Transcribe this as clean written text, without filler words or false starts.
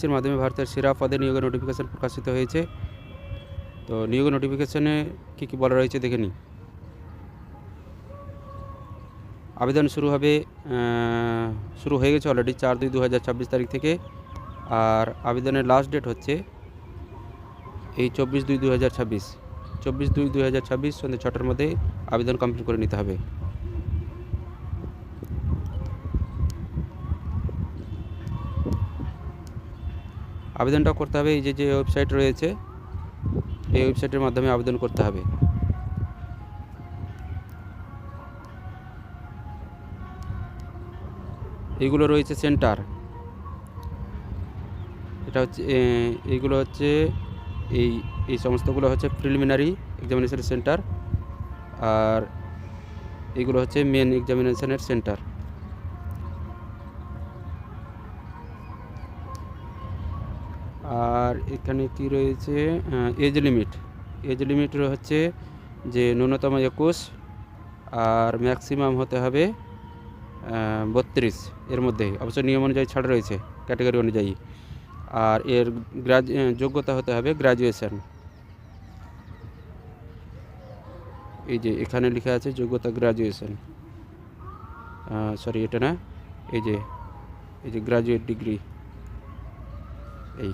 এর মাধ্যমে ভারতের সেরা পদে নিয়োগের নোটিফিকেশন প্রকাশিত হয়েছে। তো নিয়োগের নোটিফিকেশনে কী কী বলা রয়েছে দেখে নিই। আবেদন শুরু হয়ে গেছে অলরেডি 4/2/2026 তারিখ থেকে। আর আবেদনের লাস্ট ডেট হচ্ছে এই 24/2/2026 24/2/2026 সন্ধ্যে 6টার মধ্যে আবেদন কমপ্লিট করে নিতে হবে। আবেদনটা করতে হবে এই যে ওয়েবসাইট রয়েছে, এই ওয়েবসাইটের মাধ্যমে আবেদন করতে হবে। এইগুলো রয়েছে সেন্টার, এটা হচ্ছে এইগুলো হচ্ছে এই সমস্তগুলো হচ্ছে প্রিলিমিনারি এক্সামিনেশন সেন্টার, আর এইগুলো হচ্ছে মেন এক্সামিনেশনের সেন্টার। আর এখানে কি রয়েছে, এজ লিমিট হচ্ছে যে ন্যূনতম 21 আর ম্যাক্সিমাম হতে হবে 32 এর মধ্যে। অবশ্য নিয়ম অনুযায়ী ছাড় রয়েছে ক্যাটাগরি অনুযায়ী। আর এর যোগ্যতা হতে হবে গ্র্যাজুয়েশন। এই যে এখানে লেখা আছে যোগ্যতা গ্র্যাজুয়েশন, সরি এটা না, এই যে গ্র্যাজুয়েট ডিগ্রি এই